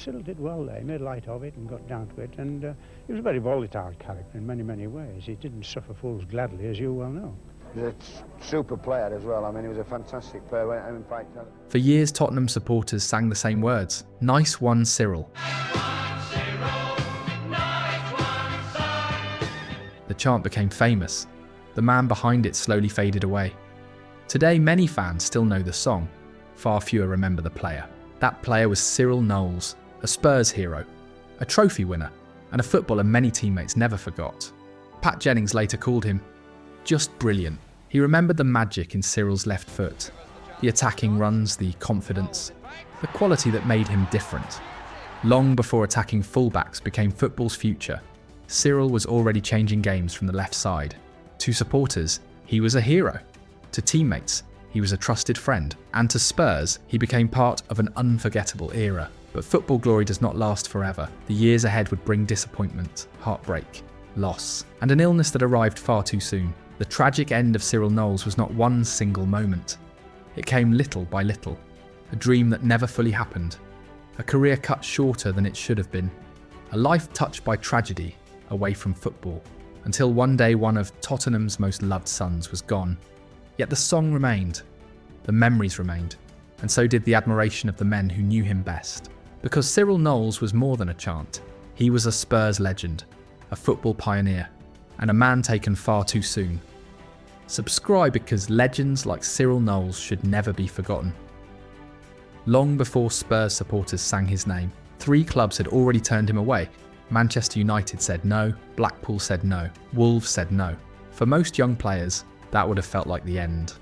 Cyril did well there. He made light of it and got down to it, and he was a very volatile character in many, many ways. He didn't suffer fools gladly, as you well know. He was a super player as well. I mean, he was a fantastic player. In fact, for years, Tottenham supporters sang the same words. Nice one, Cyril. The chant became famous. The man behind it slowly faded away. Today, many fans still know the song. Far fewer remember the player. That player was Cyril Knowles, a Spurs hero, a trophy winner, and a footballer many teammates never forgot. Pat Jennings later called him just brilliant. He remembered the magic in Cyril's left foot, the attacking runs, the confidence, the quality that made him different. Long before attacking fullbacks became football's future, Cyril was already changing games from the left side. To supporters, he was a hero. To teammates, he was a trusted friend. And to Spurs, he became part of an unforgettable era. But football glory does not last forever. The years ahead would bring disappointment, heartbreak, loss, and an illness that arrived far too soon. The tragic end of Cyril Knowles was not one single moment. It came little by little. A dream that never fully happened. A career cut shorter than it should have been. A life touched by tragedy, away from football. Until one day one of Tottenham's most loved sons was gone. Yet the song remained. The memories remained. And so did the admiration of the men who knew him best. Because Cyril Knowles was more than a chant. He was a Spurs legend, a football pioneer, and a man taken far too soon. Subscribe because legends like Cyril Knowles should never be forgotten. Long before Spurs supporters sang his name, 3 clubs had already turned him away. Manchester United said no, Blackpool said no, Wolves said no. For most young players, that would have felt like the end.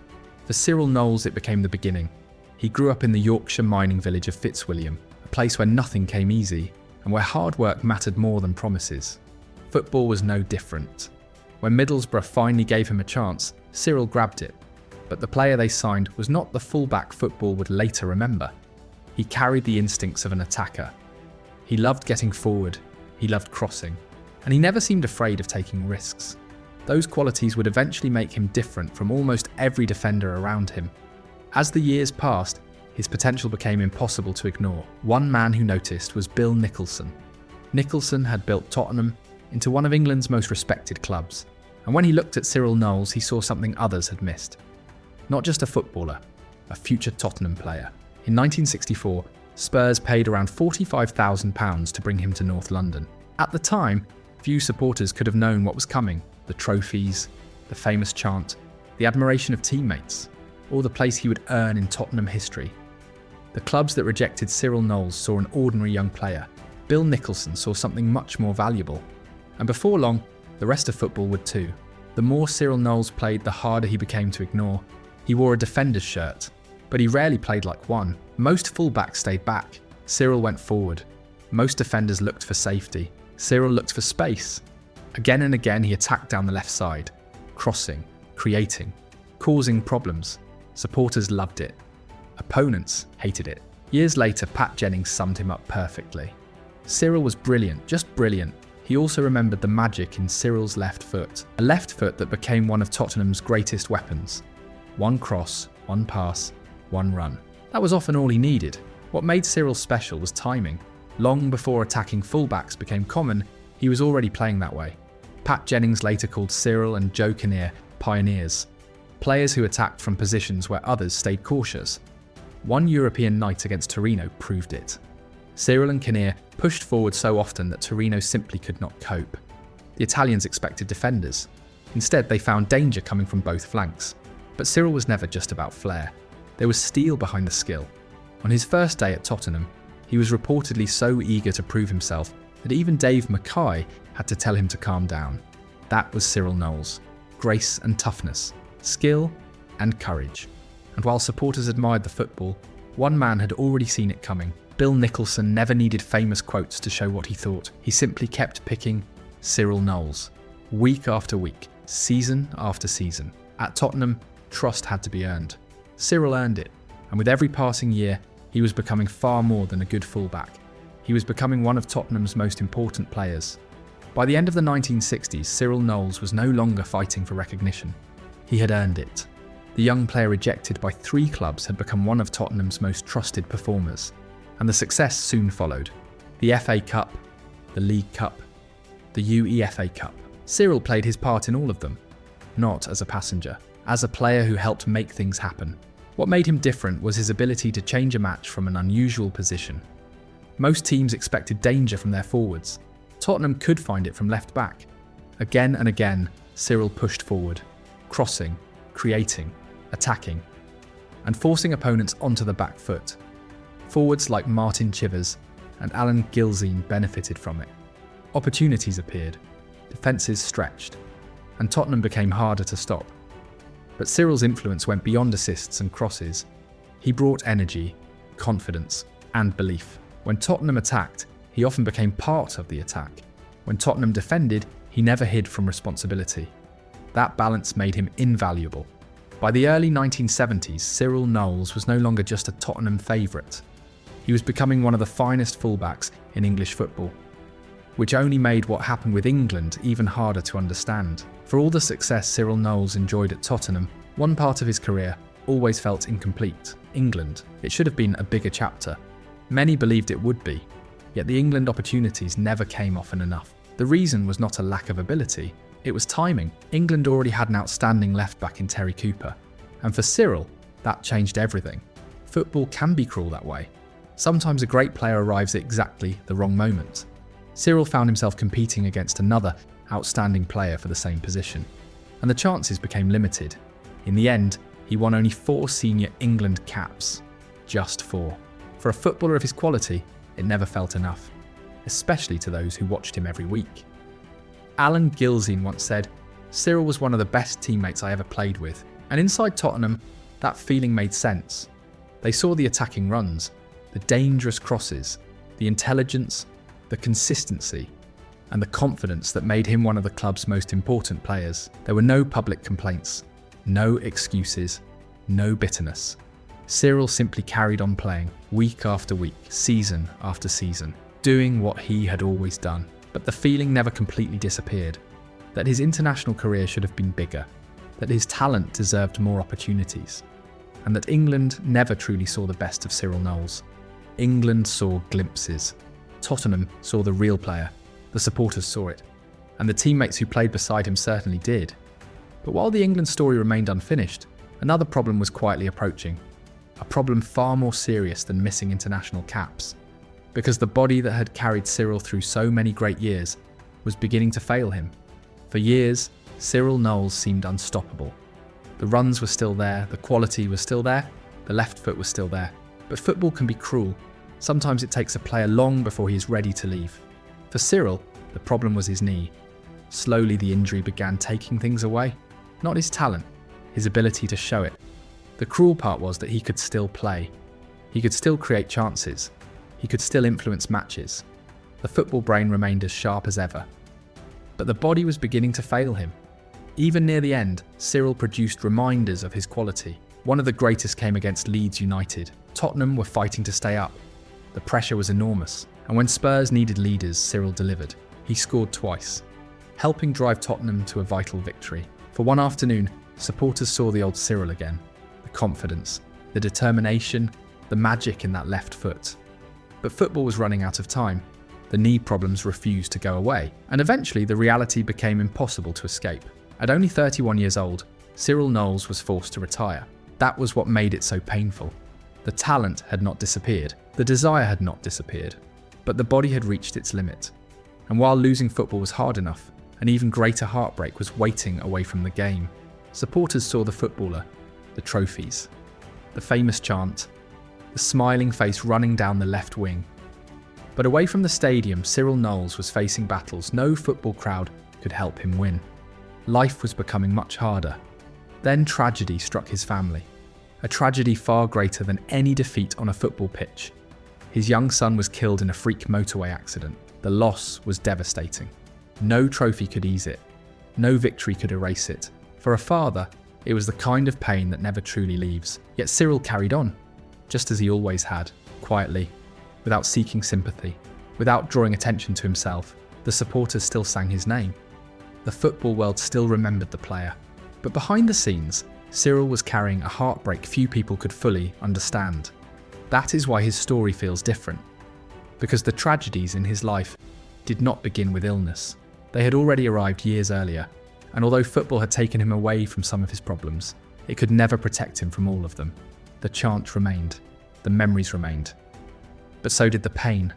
For Cyril Knowles, it became the beginning. He grew up in the Yorkshire mining village of Fitzwilliam, a place where nothing came easy and where hard work mattered more than promises. Football was no different. When Middlesbrough finally gave him a chance, Cyril grabbed it. But the player they signed was not the fullback football would later remember. He carried the instincts of an attacker. He loved getting forward, he loved crossing, and he never seemed afraid of taking risks. Those qualities would eventually make him different from almost every defender around him. As the years passed, his potential became impossible to ignore. One man who noticed was Bill Nicholson. Nicholson had built Tottenham into one of England's most respected clubs, and when he looked at Cyril Knowles, he saw something others had missed. Not just a footballer, a future Tottenham player. In 1964, Spurs paid around £45,000 to bring him to North London. At the time, few supporters could have known what was coming: the trophies, the famous chant, the admiration of teammates, or the place he would earn in Tottenham history. The clubs that rejected Cyril Knowles saw an ordinary young player. Bill Nicholson saw something much more valuable. And before long, the rest of football would too. The more Cyril Knowles played, the harder he became to ignore. He wore a defender's shirt, but he rarely played like one. Most fullbacks stayed back. Cyril went forward. Most defenders looked for safety. Cyril looked for space. Again and again he attacked down the left side, crossing, creating, causing problems. Supporters loved it. Opponents hated it. Years later, Pat Jennings summed him up perfectly. Cyril was brilliant, just brilliant. He also remembered the magic in Cyril's left foot, a left foot that became one of Tottenham's greatest weapons. One cross, one pass, one run. That was often all he needed. What made Cyril special was timing. Long before attacking fullbacks became common, he was already playing that way. Pat Jennings later called Cyril and Joe Kinnear pioneers, players who attacked from positions where others stayed cautious. One European night against Torino proved it. Cyril and Kinnear pushed forward so often that Torino simply could not cope. The Italians expected defenders. Instead, they found danger coming from both flanks. But Cyril was never just about flair. There was steel behind the skill. On his first day at Tottenham, he was reportedly so eager to prove himself that even Dave Mackay had to tell him to calm down. That was Cyril Knowles. Grace and toughness, skill and courage. And while supporters admired the football, one man had already seen it coming. Bill Nicholson never needed famous quotes to show what he thought. He simply kept picking Cyril Knowles. Week after week, season after season. At Tottenham, trust had to be earned. Cyril earned it, and with every passing year, he was becoming far more than a good fullback. He was becoming one of Tottenham's most important players. By the end of the 1960s, Cyril Knowles was no longer fighting for recognition. He had earned it. The young player rejected by 3 clubs had become one of Tottenham's most trusted performers, and the success soon followed. the FA Cup, the League Cup, the UEFA Cup. Cyril played his part in all of them, not as a passenger, as a player who helped make things happen. What made him different was his ability to change a match from an unusual position. Most teams expected danger from their forwards. Tottenham could find it from left back. Again and again, Cyril pushed forward, crossing, creating, attacking, and forcing opponents onto the back foot. Forwards like Martin Chivers and Alan Gilzean benefited from it. Opportunities appeared, defences stretched, and Tottenham became harder to stop. But Cyril's influence went beyond assists and crosses. He brought energy, confidence, and belief. When Tottenham attacked, he often became part of the attack. When Tottenham defended, he never hid from responsibility. That balance made him invaluable. By the early 1970s, Cyril Knowles was no longer just a Tottenham favourite. He was becoming one of the finest fullbacks in English football, which only made what happened with England even harder to understand. For all the success Cyril Knowles enjoyed at Tottenham, one part of his career always felt incomplete. England. It should have been a bigger chapter. Many believed it would be, yet the England opportunities never came often enough. The reason was not a lack of ability, it was timing. England already had an outstanding left-back in Terry Cooper, and for Cyril, that changed everything. Football can be cruel that way. Sometimes a great player arrives at exactly the wrong moment. Cyril found himself competing against another outstanding player for the same position, and the chances became limited. In the end, he won only 4 senior England caps. Just 4. For a footballer of his quality, it never felt enough, especially to those who watched him every week. Alan Gilzean once said, "Cyril was one of the best teammates I ever played with," and inside Tottenham, that feeling made sense. They saw the attacking runs, the dangerous crosses, the intelligence, the consistency, and the confidence that made him one of the club's most important players. There were no public complaints, no excuses, no bitterness. Cyril simply carried on playing, week after week, season after season, doing what he had always done. But the feeling never completely disappeared, that his international career should have been bigger, that his talent deserved more opportunities, and that England never truly saw the best of Cyril Knowles. England saw glimpses. Tottenham saw the real player. The supporters saw it, and the teammates who played beside him certainly did. But while the England story remained unfinished, another problem was quietly approaching. A problem far more serious than missing international caps. Because the body that had carried Cyril through so many great years was beginning to fail him. For years, Cyril Knowles seemed unstoppable. The runs were still there, the quality was still there, the left foot was still there. But football can be cruel. Sometimes it takes a player long before he is ready to leave. For Cyril, the problem was his knee. Slowly the injury began taking things away. Not his talent, his ability to show it. The cruel part was that he could still play. He could still create chances. He could still influence matches. The football brain remained as sharp as ever. But the body was beginning to fail him. Even near the end, Cyril produced reminders of his quality. One of the greatest came against Leeds United. Tottenham were fighting to stay up. The pressure was enormous, and when Spurs needed leaders, Cyril delivered. He scored twice, helping drive Tottenham to a vital victory. For one afternoon, supporters saw the old Cyril again. The confidence, the determination, the magic in that left foot. But football was running out of time. The knee problems refused to go away, and eventually the reality became impossible to escape. At only 31 years old, Cyril Knowles was forced to retire. That was what made it so painful. The talent had not disappeared, the desire had not disappeared, but the body had reached its limit. And while losing football was hard enough, an even greater heartbreak was waiting away from the game. Supporters saw the footballer, the trophies, the famous chant, the smiling face running down the left wing. But away from the stadium, Cyril Knowles was facing battles no football crowd could help him win. Life was becoming much harder. Then tragedy struck his family. A tragedy far greater than any defeat on a football pitch. His young son was killed in a freak motorway accident. The loss was devastating. No trophy could ease it. No victory could erase it. For a father, it was the kind of pain that never truly leaves. Yet Cyril carried on, just as he always had, quietly, without seeking sympathy, without drawing attention to himself. The supporters still sang his name. The football world still remembered the player. But behind the scenes, Cyril was carrying a heartbreak few people could fully understand. That is why his story feels different. because the tragedies in his life did not begin with illness. They had already arrived years earlier, and although football had taken him away from some of his problems, it could never protect him from all of them. The chant remained, the memories remained, but so did the pain,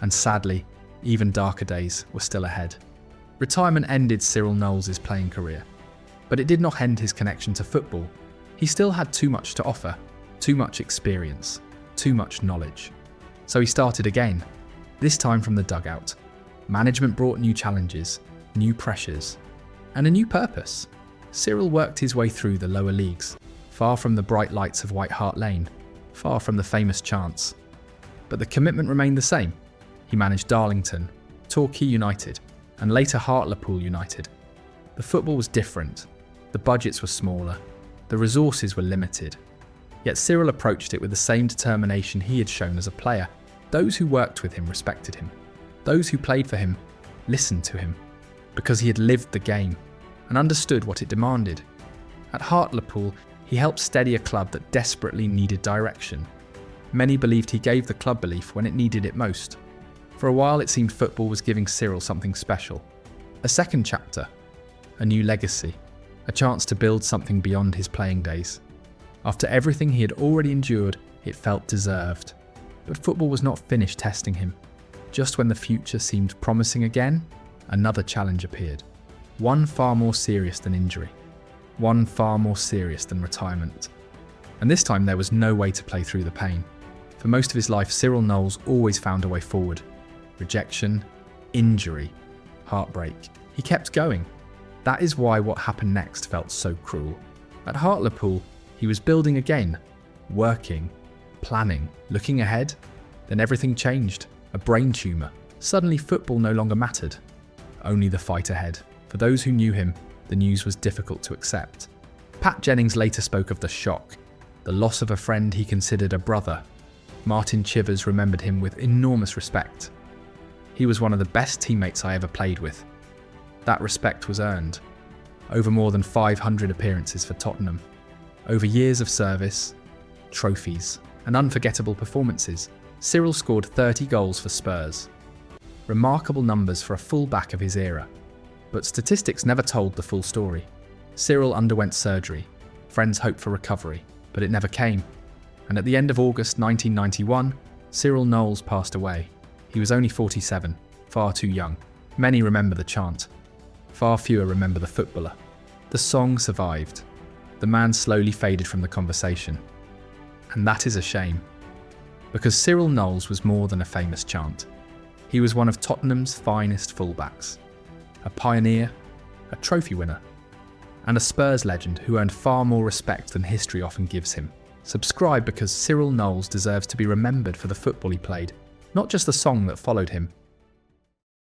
and sadly, even darker days were still ahead. Retirement ended Cyril Knowles' playing career, but it did not end his connection to football. He still had too much to offer, too much experience, too much knowledge. So he started again, this time from the dugout. Management brought new challenges, new pressures, and a new purpose. Cyril worked his way through the lower leagues, far from the bright lights of White Hart Lane, far from the famous chants. But the commitment remained the same. He managed Darlington, Torquay United, and later Hartlepool United. The football was different, the budgets were smaller, the resources were limited. Yet Cyril approached it with the same determination he had shown as a player. Those who worked with him respected him. Those who played for him listened to him, because he had lived the game and understood what it demanded. At Hartlepool, he helped steady a club that desperately needed direction. Many believed he gave the club belief when it needed it most. For a while it seemed football was giving Cyril something special. A second chapter, a new legacy, a chance to build something beyond his playing days. After everything he had already endured, it felt deserved. But football was not finished testing him. Just when the future seemed promising again, another challenge appeared. One far more serious than injury. One far more serious than retirement. And this time there was no way to play through the pain. For most of his life, Cyril Knowles always found a way forward. Rejection, injury, heartbreak. He kept going. That is why what happened next felt so cruel. At Hartlepool, he was building again, working, planning, looking ahead. Then everything changed. A brain tumour. Suddenly football no longer mattered. Only the fight ahead. For those who knew him, the news was difficult to accept. Pat Jennings later spoke of the shock, the loss of a friend he considered a brother. Martin Chivers remembered him with enormous respect. He was one of the best teammates I ever played with. That respect was earned. Over more than 500 appearances for Tottenham. Over years of service, trophies, and unforgettable performances, Cyril scored 30 goals for Spurs. Remarkable numbers for a full-back of his era. But statistics never told the full story. Cyril underwent surgery. Friends hoped for recovery, but it never came. And at the end of August 1991, Cyril Knowles passed away. He was only 47, far too young. Many remember the chant. Far fewer remember the footballer. The song survived. The man slowly faded from the conversation. And that is a shame. Because Cyril Knowles was more than a famous chant. He was one of Tottenham's finest fullbacks. A pioneer, a trophy winner, and a Spurs legend who earned far more respect than history often gives him. Subscribe because Cyril Knowles deserves to be remembered for the football he played, not just the song that followed him.